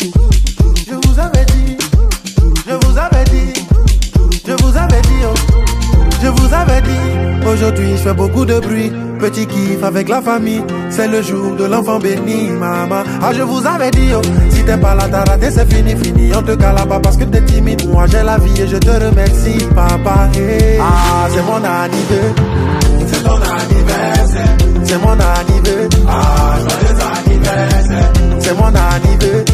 Je vous avais dit, je vous avais dit, je vous avais dit, oh. Je vous avais dit, aujourd'hui je fais beaucoup de bruit. Petit kiff avec la famille, c'est le jour de l'enfant béni, maman. Ah, je vous avais dit, oh, si t'es pas là, t'as raté, c'est fini, fini. On te cale là-bas parce que t'es timide. Moi j'ai la vie et je te remercie, papa. Hey. Ah, c'est mon anniversaire. C'est ton anniversaire. C'est mon anniversaire. Ah, joyeux anniversaire. C'est mon anniversaire.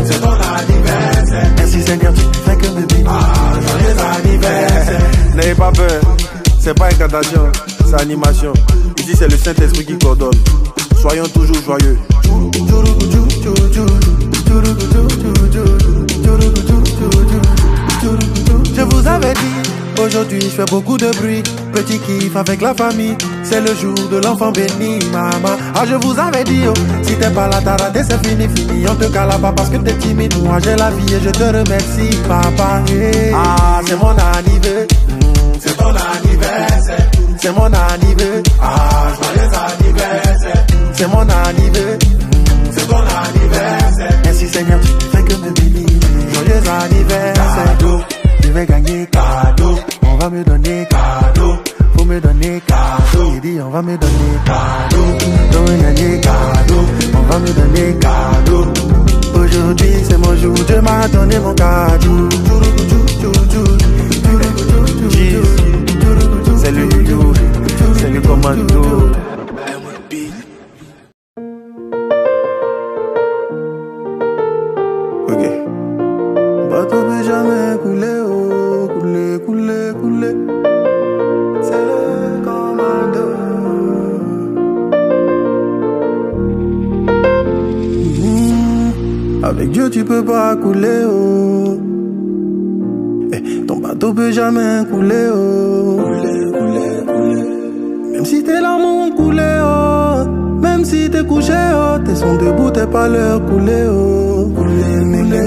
C'est ton anniversaire. Merci Seigneur, tu fais que me bénir. Ah, joyeux anniversaire. N'ayez pas peur, c'est pas incantation, c'est animation. Ici c'est le Saint-Esprit qui coordonne. Soyons toujours joyeux. Je vous avais dit, aujourd'hui je fais beaucoup de bruit. Petit kiff avec la famille, c'est le jour de l'enfant béni, maman. Ah, je vous avais dit, oh, si t'es pas là, t'as raté, c'est fini, fini. On te cale là-bas parce que t'es timide. Moi j'ai la vie et je te remercie, papa. Hey. Ah, c'est mon anniversaire. C'est ton anniversaire. C'est mon anniversaire. Ah, joyeux anniversaire. C'est mon anniversaire. C'est ton anniversaire. Merci Seigneur, tu fais que me bénir. Joyeux anniversaire. Cadeau, je vais gagner cadeau. On va me donner cadeau. Faut me donner cadeau. Il dit on va me donner cadeau. On va gagner cadeau. On va me donner cadeau. Aujourd'hui c'est mon jour, Dieu m'a donné mon cadeau. C'est le you, c'est le commando. Ok. Bateau peut jamais couler, oh, couler, couler, couler. C'est le commando. Avec Dieu tu peux pas couler, oh. Ton bateau peut jamais couler, oh. Couler, couler, couler. Même si tes larmes ont coulé, oh. Même si t'es couché, oh. Tes sons debout, t'es pas leur couler, oh. Couler, couler,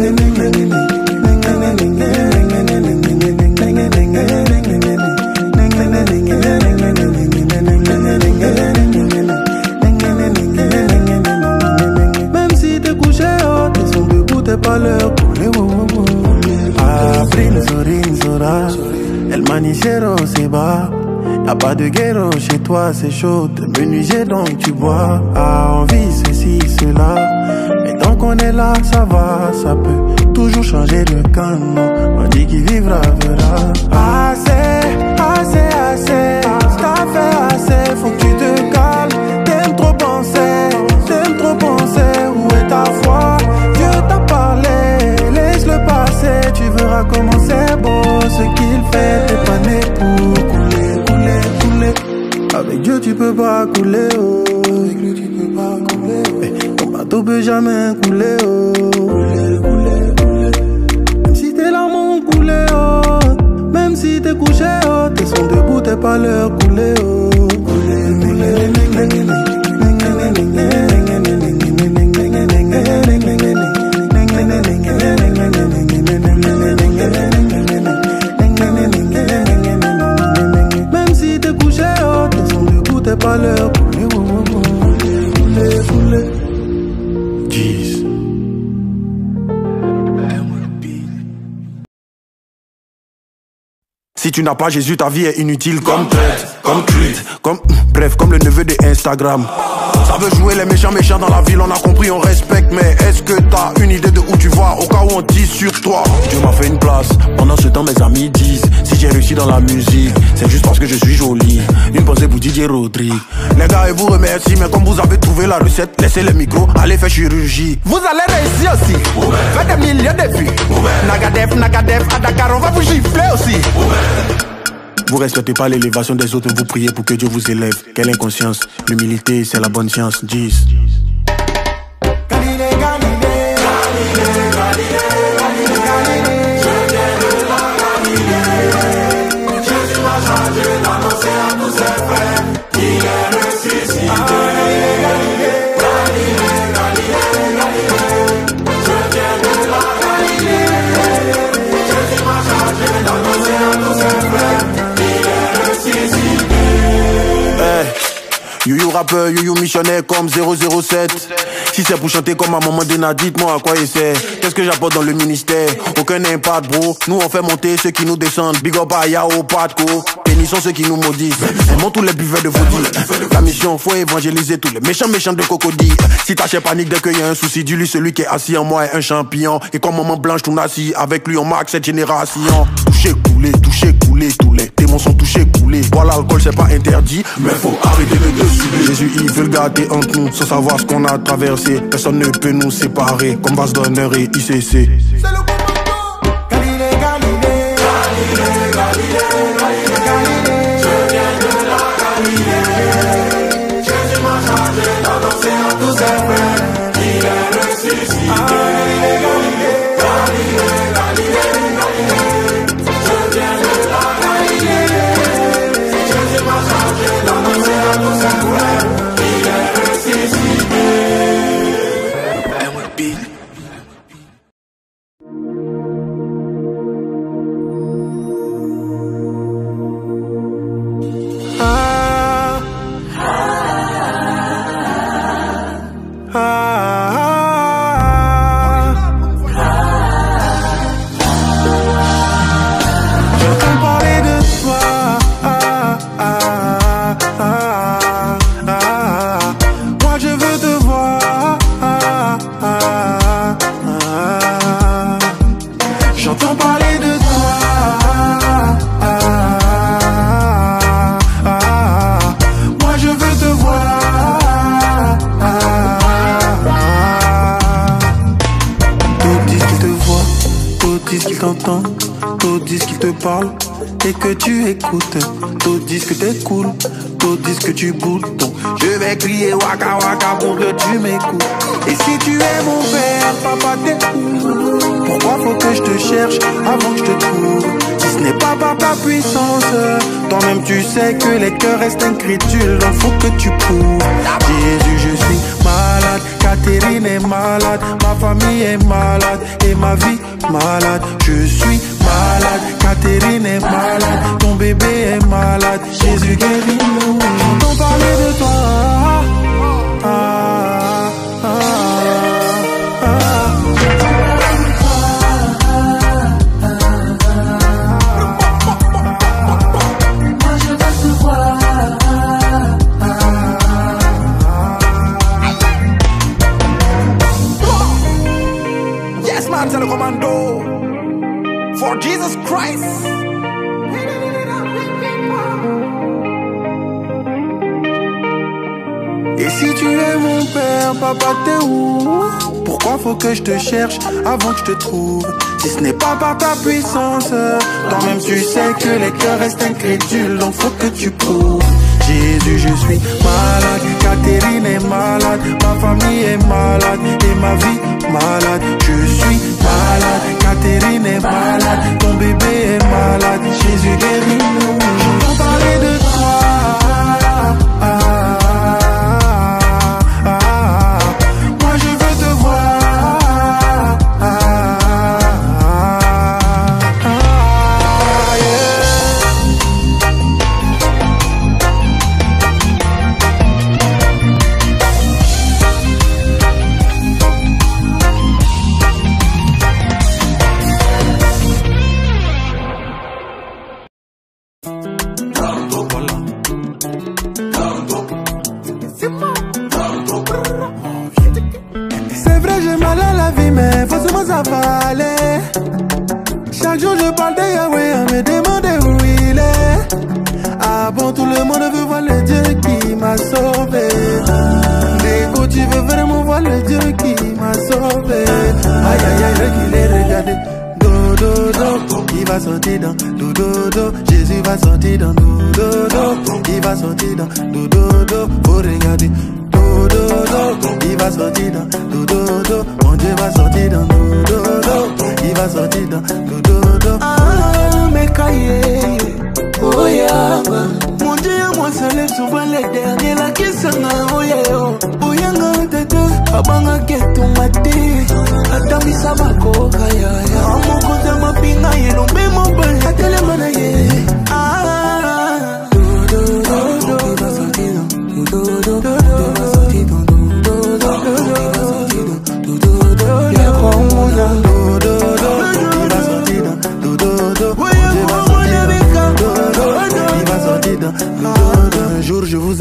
même si t'es couché, oh. Tes sons debout, t'es pas leur couler, oh, oh, oh. Rinzora, el manicero se va. Y'a pas de guerre chez toi, c'est chaud. Te menuisier donc tu bois. Ah, on vit ceci, cela. Mais tant qu'on est là, ça va. Ça peut toujours changer de canon. On dit qui vivra verra. Assez, assez, assez. T'as fait assez, faut que tu te calmes. T'aimes trop penser, t'aimes trop penser. Où est ta foi? Dieu t'a parlé, laisse-le passer. Tu verras comment c'est beau ce qu'il fait. T'es pas né pour couler, couler, couler. Avec Dieu tu peux pas couler, oh. Avec lui tu peux pas couler, oh. Ton bateau peut jamais couler, oh. Couler, couler, couler. Même si tes larmes ont coulé, oh. Même si t'es couché, oh. Tes sons debout, t'es pas leur couler, oh. Couler, couler, couler, couler. Même si t'es couché, oh, tes sons debout, t'es pas leur couler, oh, oh, oh. Couler, couler. Jeez. Si tu n'as pas Jésus, ta vie est inutile comme traite, comme tweet, comme bref, comme le neveu de Instagram. Ça veut jouer les méchants dans la ville, on a compris, on respecte. Mais est-ce que t'as une idée de où tu vas au cas où on dit sur toi? Dieu m'a fait une place, pendant ce temps mes amis disent si j'ai réussi dans la musique, c'est juste parce que je suis joli. Une pensée pour Didier Rodrigue. Les gars, je vous remercie, mais comme vous avez trouvé la recette, laissez les micros, allez faire chirurgie. Vous allez réussir aussi, faites des milliers de vues. Nagadef, Nagadef, à Dakar, on va vous gifler aussi. Vous respectez pas l'élévation des autres, vous priez pour que Dieu vous élève. Quelle inconscience, l'humilité c'est la bonne science, 10. You rappeur yo-yo missionnaire comme 007. Si c'est pour chanter comme à maman Dena, dites-moi à quoi il sert. Qu'est-ce que j'apporte dans le ministère? Aucun impact bro. Nous on fait monter ceux qui nous descendent. Big up à Yao, Patko. Bénissons ceux qui nous maudissent. Aimons tous les buveurs de faudis. La mission, faut évangéliser tous les méchants de cocodis. Si t'achètes panique dès qu'il y a un souci, dis-lui celui qui est assis en moi est un champion. Et comme maman blanche tout assis, avec lui on marque cette génération. Touché, coulé, tous les démons sont touchés, coulés. Boire l'alcool c'est pas interdit, mais faut arrêter de dessus. Jésus il veut le gâter entre nous, sans savoir ce qu'on a traversé. Personne ne peut nous séparer, comme base d'honneur et ICC. C'est le commandant. Galilée, Galilée, Galilée, Galilée, Galilée, Galilée. Je viens de la Galilée. Jésus m'a chargé d'annoncer à tous ses frères qu'il est ressuscité. Galilée, Galilée, Galilée, Galilée, Galilée. Je viens de la Galilée. Jésus m'a chargé d'annoncer à tous ses frères qu'il est ressuscité. Et que tu écoutes, d'autres disent que t'es cool, d'autres disent que tu boules. Donc je vais crier waka waka pour que tu m'écoutes. Et si tu es mon père, papa t'es cool. Pourquoi faut que je te cherche avant que je te trouve? Si ce n'est pas par ta puissance, toi-même tu sais que les cœurs restent incrédules. Donc faut que tu prouves. Jésus je suis malade, Catherine est malade, ma famille est malade et ma vie malade. Je suis malade, Catherine est malade, ton bébé est malade. Jésus guéris-nous. J'entends parler de toi. Yes man, c'est le commando. For Jesus Christ. Et si tu es mon père, papa t'es où? Pourquoi faut que je te cherche avant que je te trouve? Si ce n'est pas par ta puissance, toi-même tu sais que les cœurs restent incrédules. Donc faut que tu prouves. Jésus je suis malade, Catherine est malade, ma famille est malade et ma vie malade. Je suis malade, Catherine est malade, ton bébé est malade. Jésus guéris-nous. J'entends parler de toi. Moi je veux te voir. C'est vrai j'ai mal à la vie mais forcément ça va aller. Chaque jour je parle de Yahweh à me demander où il est. Ah bon tout le monde veut voir le Dieu qui m'a sauvé. Dégo tu veux vraiment voir le Dieu qui m'a sauvé. Aïe aïe aïe reculez regardez. Do do do, il va sortir dans do do do. Jésus va sortir dans do do do. Il va sortir dans do do do. Faut regarder. Do do do, il va sortir dans do do do. Mon Dieu va sortir dans do do do. Il va sortir dans do do do. Ah mais cahier, oh yeah. Mon Dieu moi seul souvent les derniers là qui s'en oh yeah. Oh yeah tete, abanga ketu mate. Atami sabako kaya ya. Mon côté ma pinga yelo me mon bal. Atele manaye. Ah do do do do, il va sortir dans do do do.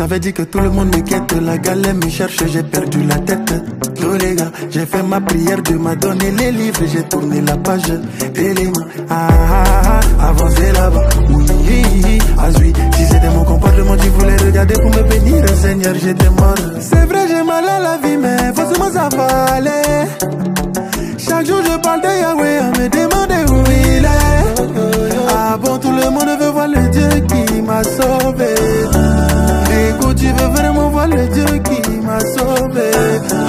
avaient dit que tout le monde me quête, la galère me cherche, j'ai perdu la tête. Tous les gars, j'ai fait ma prière, Dieu m'a donné les livres, j'ai tourné la page. Et les mains, avancez là-bas. Oui, oui, si c'était mon comportement, tu voulais regarder pour me bénir, Seigneur, j'étais mort. C'est vrai, j'ai mal à la vie, mais forcément ça va aller. Chaque jour je parle de Yahweh, on me demande où il est. Ah bon, tout le monde veut voir le Dieu qui m'a sauvé. Écoute, tu veux vraiment voir le Dieu qui m'a sauvé.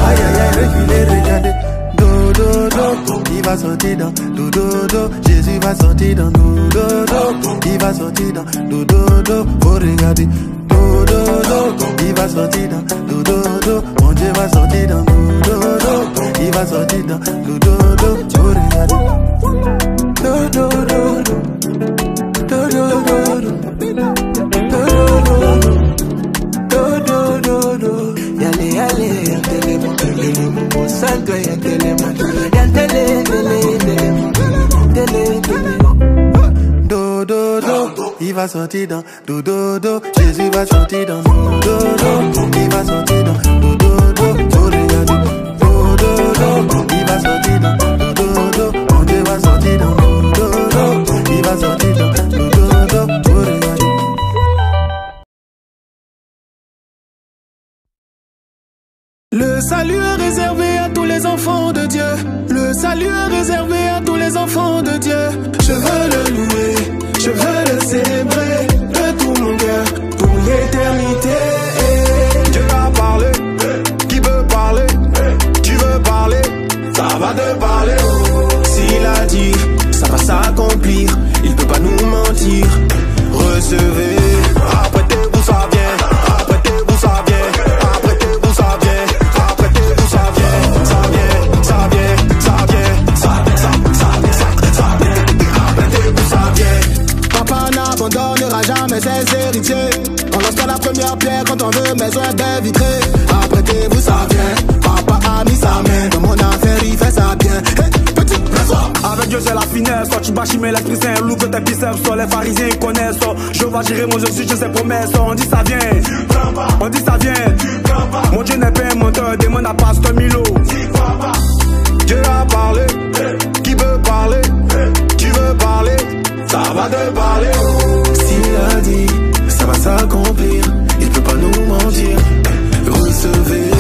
Aïe aïe aïe, reculez, regardez. Do do do, il va sortir dans do do do. Jésus va sortir dans do do do. Il va sortir dans do do do. Faut regarder. Do do do, il va sortir dans do do do. Mon Dieu va sortir dans do do do. Il va sortir dans do do do. Faut regarder. Do do do do. Do do do do. Do do do do. Yale yale, yantele mo santo, yantele mo, yantele tele. Do do do, il va sortir dans do do do. Jésus va sortir dans do do do. Il va sortir dans do do do. Faut regarder. Do do do, il va sortir dans do do do. Mon Dieu va sortir dans do do do. Il va sortir dans do do do. Faut regarder. Le salut est réservé à tous les enfants de Dieu. Le salut est réservé à tous les enfants de Dieu. Je veux le louer, je veux le célébrer de tout mon cœur pour l'éternité. Dieu a parlé, qui veut parler? Tu veux parler? Ça va te parler. S'il a dit, ça va s'accomplir. Il peut pas nous mentir. Recevez, apprêtez-vous, ça vient. Apprêtez-vous, ça vient. Apprêtez-vous, ça vient. Apprêtez-vous, ça vient. Ça vient, ça vient, ça vient. Ça vient. Apprêtez-vous, ça vient. papa n'abandonnera jamais ses héritiers. On lance pas la première pierre quand on veut maison de vitrée. Apprêtez-vous, ça vient. Papa a mis sa main dans mon affaire, il fait ça bien. Hey, petit, laisse-moi. Avec Dieu j'ai la finesse, tu bâchis mais l'esprit c'est un loup que tes biceps sont les pharisiens ils connaissent. Je vais gérer mon Jésus, je sais promesses. On dit ça vient, on dit ça vient. Mon Dieu n'est pas un menteur, demande à Pasteur Milo. Dieu a parlé, qui veut parler? Tu veux parler? Ça va te parler. S'il a dit, ça va s'accomplir. Il peut pas nous mentir. Recevez.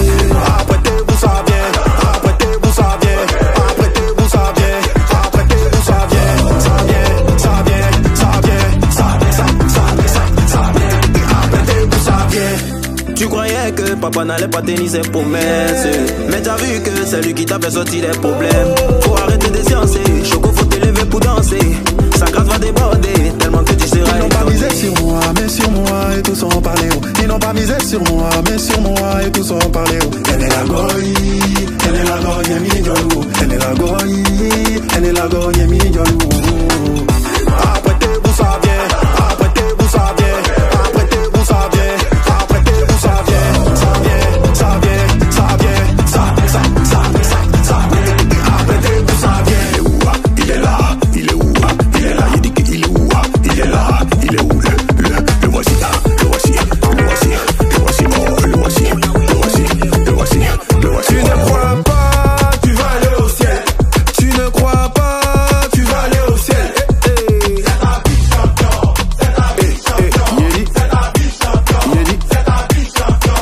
Apprêtez-vous, ça vient. Apprêtez-vous, ça vient. Apprêtez-vous, ça vient. Apprêtez-vous, ça vient. Ça vient, ça vient, ça vient. Ça vient. Apprêtez-vous, ça vient. Tu croyais que papa n'allait pas tenir ses promesses, mais t'as vu que c'est lui qui t'a fait sortir des problèmes. Faut arrêter de sciencer, Choco faut te lever pour danser. Sa grâce va déborder, tellement que tu seras. Ils n'ont pas misé sur moi, mais sur moi et tous ont parlé. Ils n'ont pas misé sur moi, mais sur moi et tous ont parlé. Elle est la goy, elle est la goy, elle est la goy, elle est la goy, Apprêtez-vous, ça vient. Apprêtez-vous, ça vient. Apprêtez-vous, ça vient. Apprêtez-vous, ça vient. Ça vient, ça vient, ça vient. Ça vient. Apprêtez-vous, ça vient. Il est là, il est où? Il est là, il dit qu'il est où? Il est là, il est où? Le voici, le voici, le voici, le voici, oh, le voici, le voici, le voici, le voici. Tu ne crois pas, tu vas aller au ciel. Tu ne crois pas, tu vas aller au ciel. C'est ta vie champion, c'est ta vie champion, c'est ta vie champion, c'est ta vie champion.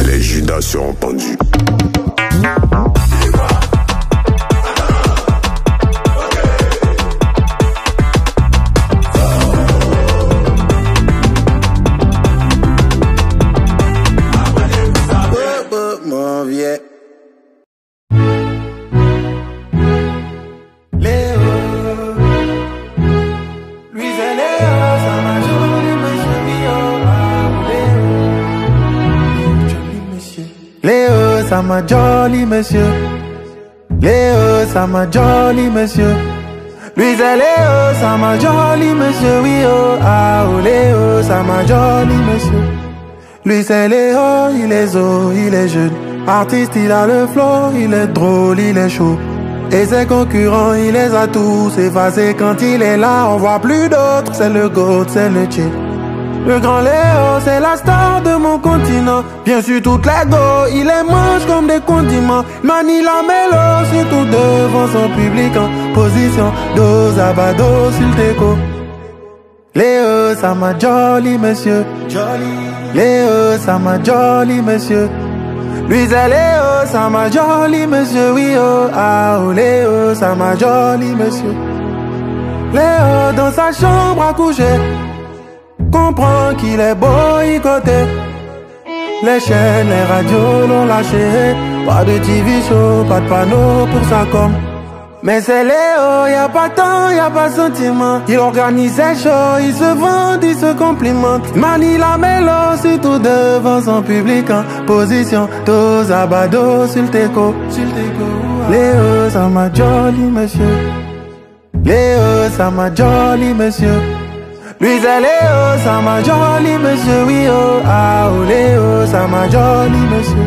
Les Judas seront pendus. mon vieux. Léo, ça m'a joli monsieur. Léo, ça m'a joli monsieur. Lui c'est Léo, ça m'a joli monsieur. Oui oh, ah oh Léo, ça m'a joli monsieur. Lui c'est Léo, il est zo, il est jeune. Artiste, il a le flow, il est drôle, il est chaud. Et ses concurrents, il les a tous effacés. Quand il est là, on voit plus d'autres. C'est le GOAT, c'est le chill. Le grand Léo, c'est la star de mon continent. Bien sûr, toute les go, il les mange comme des condiments. Manie la mélo, surtout devant son public en position. Dos à bas, dos sur le déco. Léo, ça m'a jolly monsieur. Léo, ça m'a jolly monsieur. Lui c'est Léo, ça m'a jolly monsieur. Oui oh, ah oh Léo, ça m'a jolly monsieur. Léo dans sa chambre à coucher comprend qu'il est boycotté. Les chaînes, les radios l'ont lâché. Pas de TV show, pas de panneau pour sa com. Mais c'est Léo, y'a pas temps, y'a pas sentiment. Il organise ses shows, il se vend, il se complimente. Manie la mélo, surtout devant son public en position. Dos à bas, dos sur le déco. Léo, ça m'a jolly monsieur. Léo, ça m'a jolly monsieur. Lui c'est Léo, ça m'a jolly monsieur. Oui oh, ah oh Léo, ça m'a jolly monsieur.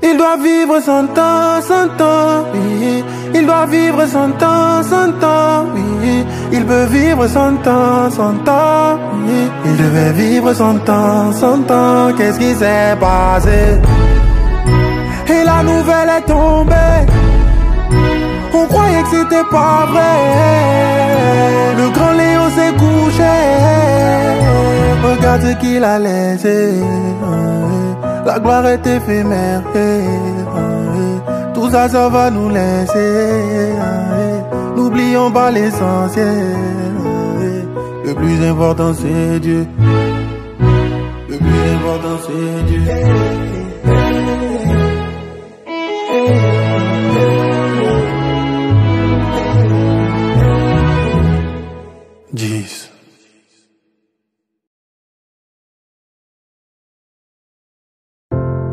Il doit vivre 100 ans, oui. Il doit vivre 100 ans, oui. Il peut vivre 100 ans, oui. Il devait vivre 100 ans, qu'est-ce qui s'est passé? Et la nouvelle est tombée. On croyait que c'était pas vrai. Le grand Léo s'est couché. Regarde ce qu'il a laissé. La gloire est éphémère. Tout ça, ça va nous laisser. N'oublions pas l'essentiel. Le plus important c'est Dieu. Le plus important c'est Dieu.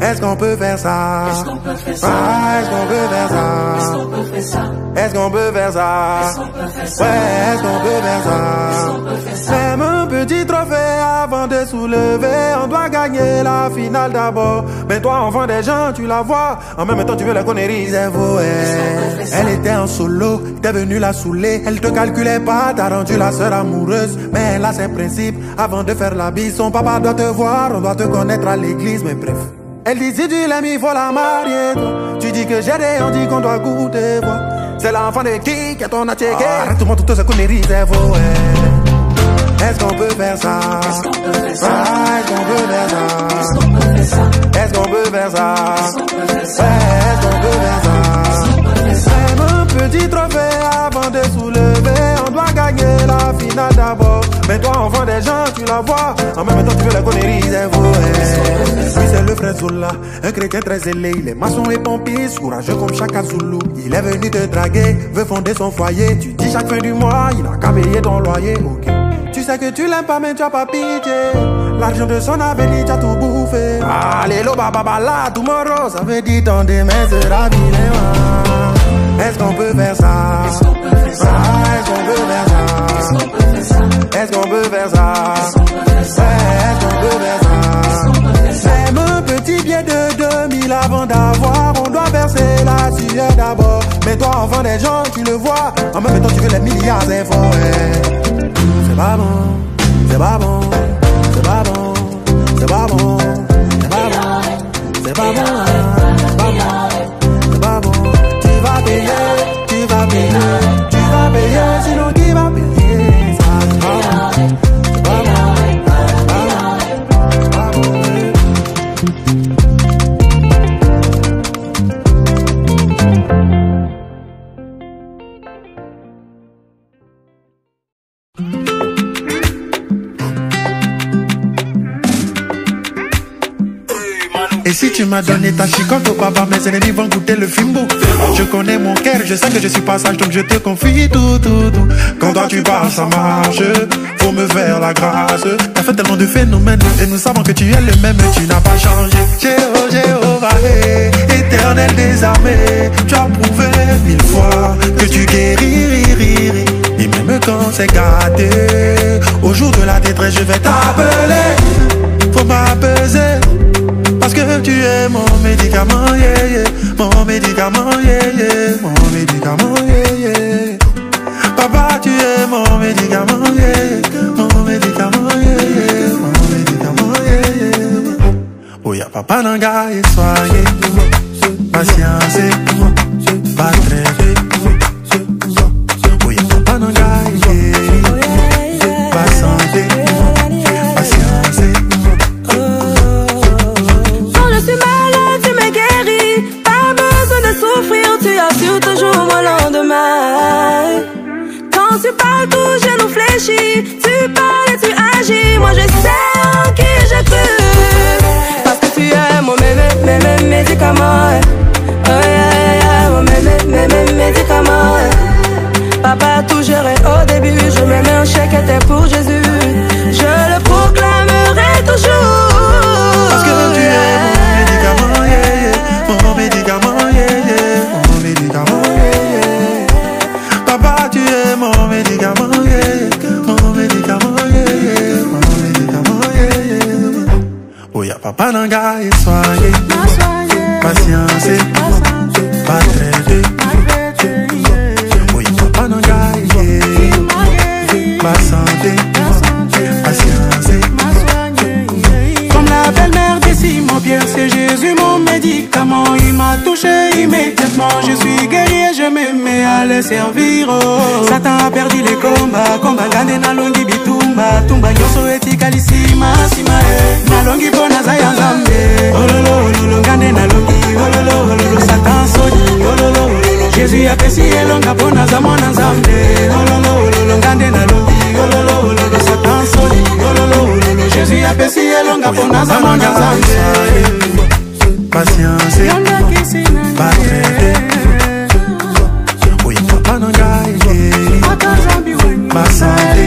Est-ce qu'on peut faire ça? Est-ce qu'on peut faire ça? Ah, est-ce qu'on peut faire ça? Est-ce qu'on peut faire ça? Est-ce qu'on peut faire ça? Est-ce qu'on peut faire ça? Ouais, est-ce qu'on peut faire ça? Est-ce qu'on peut faire ça? Même un petit trophée avant de soulever. On doit gagner la finale d'abord. Mais toi, enfant des gens, tu la vois. En même temps, tu veux la connerie, c'est vrai. Elle était en solo, t'es venu la saouler. Elle te calculait pas, t'as rendu la sœur amoureuse. Mais elle a ses principes. Avant de faire la bise, son papa doit te voir. On doit te connaître à l'église, mais bref. Elle dit si tu l'aimes il faut la marier toi. Tu dis que j'ai des on dit qu'on doit goûter voir. C'est l'enfant de qui est ton a checké. Arrête-moi toutes ces conneries c'est faux. Est-ce qu'on peut faire ça? Est-ce qu'on peut faire ça? Est-ce qu'on peut faire ça? Est-ce qu'on peut faire ça? Est-ce qu'on peut faire ça? Est-ce qu'on peut faire ça? Est-ce qu'on peut faire ça? Même un petit trophée avant de soulever. On doit gagner la finale d'abord. Mais toi enfant des gens tu la vois. En même temps tu veux la connerie c'est faux. Lui c'est le frère Zola, un chrétien très zélé. Il est maçon et pompiste, courageux comme Chaka Zulu. Il est venu te draguer, veut fonder son foyer. Tu dis chaque fin du mois, il a qu'à payer ton loyer. Ok. Tu sais que tu l'aimes pas mais tu as pas pitié. L'argent de son avenir tu as tout bouffé. Allez lo baba bala tomorrow. Ça veut dire ton demain sera vilain. Est-ce qu'on peut faire ça? Est-ce qu'on peut faire ça? Est-ce qu'on peut faire ça? Est-ce qu'on peut faire ça? Est-ce qu'on peut faire ça? Est-ce qu'on peut faire ça? Est-ce qu'on peut faire ça? Même un petit billet de 2000 avant d'avoir. On doit verser la sueur d'abord. Mais toi enfant des gens tu le vois. En même temps tu veux les milliards c'est fort. C'est pas bon, c'est pas bon, c'est pas bon, c'est pas bon, c'est pas bon, c'est pas bon, c'est pas bon. Tu vas payer, tu vas payer, tu vas payer, sinon qui va payer? Ça c'est pas bon, c'est pas bon, c'est pas bon. Et si tu m'as donné ta chicotte au papa, mes ennemis vont goûter le fimbo. Je connais mon cœur, je sais que je suis pas sage, donc je te confie tout. Quand toi tu parles, ça marche, faut me faire la grâce. T'as fait tellement de phénomènes, et nous savons que tu es le même, tu n'as pas changé. Jéhovah, éternel des armées, tu as prouvé 1000 fois que tu guéris. Et même quand c'est gâté, au jour de la détresse, je vais t'appeler. Faut m'apaiser. Parce que tu es mon médicament, yeah, yeah. Mon médicament, yeah, yeah. Mon médicament, yeah, yeah. Papa, tu es mon médicament, yeah, yeah. Mon médicament, yeah, yeah. Mon médicament. papa nanga et soyez patience, pas traiter. Oui, papa nanga et pas santé, patience. Quand je suis malade, tu me guéris. Pas besoin de souffrir, tu assures toujours mon lendemain. Quand tu parles, tout genou fléchit. Tu parles et tu agis. Moi je sais en qui j'ai cru. Parce que tu es mon médicament. Oh yeah, yeah, mon médicament. Papa tout géré au début. Je me mets un chèque était pour Jésus. Je le proclamerai toujours. Parce que tu es mon médicament, yeah, yeah. Mon médicament, yeah, yeah. Mon médicament, yeah, yeah. Papa, tu es mon médicament, yeah, yeah. Mon médicament, yeah, yeah. Mon médicament, yeah, yeah. Oh, y'a papa nanga et soyez patience, pas traiter. Oh, y'a papa nanga et pas santé, patience. Comme la belle-mère de Simon-Pierre, c'est Jésus mon médicament. Il m'a touché immédiatement. Je suis guéri et je me mets à le servir. Oh. Satan a perdu les combats. Combat gane na longi bitumba. Tumba nyoso etikali sima sima eh. Na longi bona zaya nzambe. Ololo ololo gane na longi. Ololo ololo Satan sodi. Ololo ololo Jésus a pesi elonga bona zamona nzambe. Ololo ololo gane na longi. Ololo ololo Satan sodi. Ololo ololo Jésus a pesi elonga bona zamona nzambe. Patience, pas traiter. Oui, papa nanga et pas santé,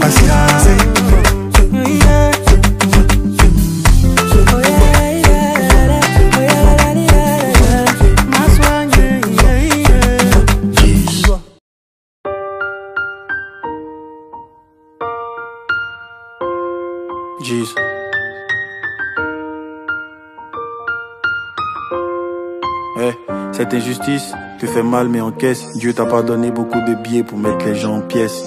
patience. Jeez. Hey, cette injustice te fait mal mais encaisse. Dieu t'a pas donné beaucoup de billets pour mettre les gens en pièces.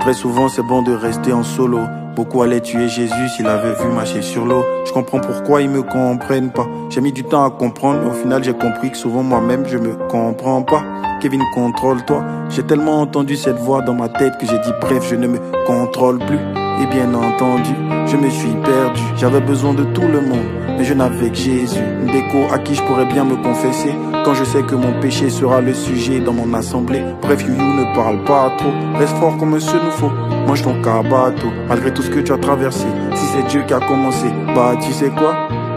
Très souvent c'est bon de rester en solo. Beaucoup allaient tuer Jésus s'il avait vu marcher sur l'eau. Je comprends pourquoi ils me comprennent pas. J'ai mis du temps à comprendre mais au final j'ai compris que souvent moi-même je me comprends pas. Kevin, contrôle-toi. J'ai tellement entendu cette voix dans ma tête que j'ai dit bref, je ne me contrôle plus. Et bien entendu, je me suis perdu. J'avais besoin de tout le monde, mais je n'avais que Jésus. Une déco à qui je pourrais bien me confesser quand je sais que mon péché sera le sujet dans mon assemblée. Bref, you ne parle pas trop. Reste fort comme ce nous faut. Mange ton cabato, malgré tout ce que tu as traversé. Si c'est Dieu qui a commencé, bah tu sais quoi?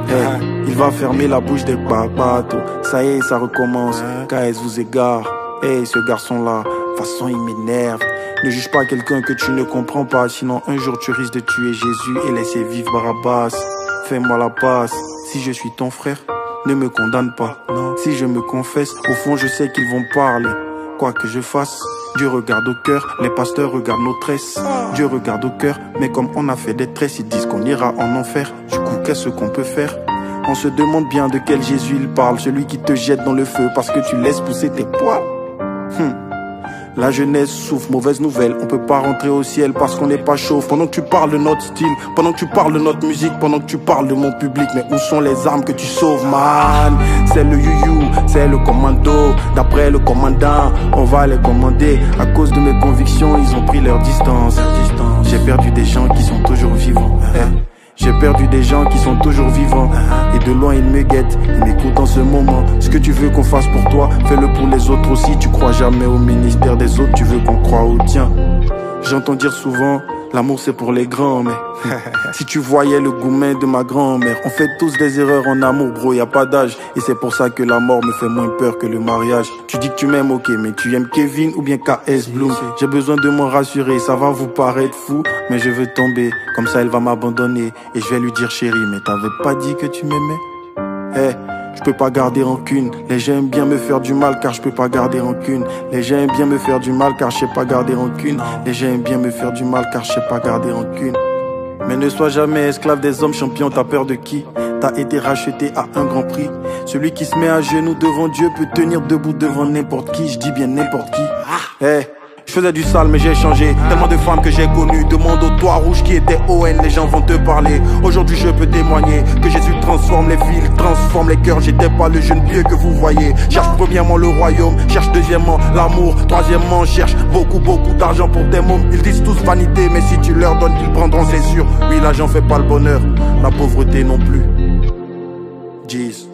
Hey, il va fermer la bouche des babatos. Ça y est, ça recommence. KS vous égare. Hey, ce garçon-là, de toute façon il m'énerve. Ne juge pas quelqu'un que tu ne comprends pas, sinon un jour tu risques de tuer Jésus et laisser vivre Barabbas. Fais-moi la passe, si je suis ton frère, ne me condamne pas. Si je me confesse, au fond je sais qu'ils vont parler. Quoi que je fasse, Dieu regarde au cœur, les pasteurs regardent nos tresses. Dieu regarde au cœur, mais comme on a fait des tresses, ils disent qu'on ira en enfer. Du coup, qu'est-ce qu'on peut faire? On se demande bien de quel Jésus il parle, celui qui te jette dans le feu parce que tu laisses pousser tes poils. La jeunesse souffre, mauvaise nouvelle, on peut pas rentrer au ciel parce qu'on n'est pas chauve. Pendant que tu parles de notre style, pendant que tu parles de notre musique, pendant que tu parles de mon public, mais où sont les armes que tu sauves, man? C'est le you-you, c'est le commando. D'après le commandant, on va les commander. À cause de mes convictions, ils ont pris leur distance. J'ai perdu des gens qui sont toujours vivants. J'ai perdu des gens qui sont toujours vivants. Et de loin ils me guettent, ils m'écoutent en ce moment. Ce que tu veux qu'on fasse pour toi, fais-le pour les autres aussi. Tu crois jamais au ministère des autres, tu veux qu'on croie au tien. J'entends dire souvent, l'amour c'est pour les grands, mais si tu voyais le gourmet de ma grand-mère. On fait tous des erreurs en amour, bro, y a pas d'âge. Et c'est pour ça que la mort me fait moins peur que le mariage. Tu dis que tu m'aimes, ok, mais tu aimes Kevin ou bien KS Bloom? J'ai besoin de m'en rassurer, ça va vous paraître fou, mais je veux tomber, comme ça elle va m'abandonner. Et je vais lui dire chérie, mais t'avais pas dit que tu m'aimais? Hey, je peux pas garder rancune. Les gens aiment bien me faire du mal car je peux pas garder rancune. Les gens aiment bien me faire du mal car je sais pas garder rancune. Les gens aiment bien me faire du mal car je sais pas garder rancune. Mais ne sois jamais esclave des hommes champions, t'as peur de qui? T'as été racheté à un grand prix. Celui qui se met à genoux devant Dieu peut tenir debout devant n'importe qui. Je dis bien n'importe qui. Hey, je Je faisais du sale mais j'ai changé. Tellement de femmes que j'ai connues. Demande au toit rouge qui était ON, les gens vont te parler. Aujourd'hui je peux témoigner que Jésus transforme les villes, transforme les cœurs. J'étais pas le jeune vieux que vous voyez. Cherche premièrement le royaume, cherche deuxièmement l'amour, troisièmement cherche beaucoup d'argent pour tes mômes. Ils disent tous vanité, mais si tu leur donnes ils prendront, c'est sûr. Oui, l'argent fait pas le bonheur, la pauvreté non plus. Jeez.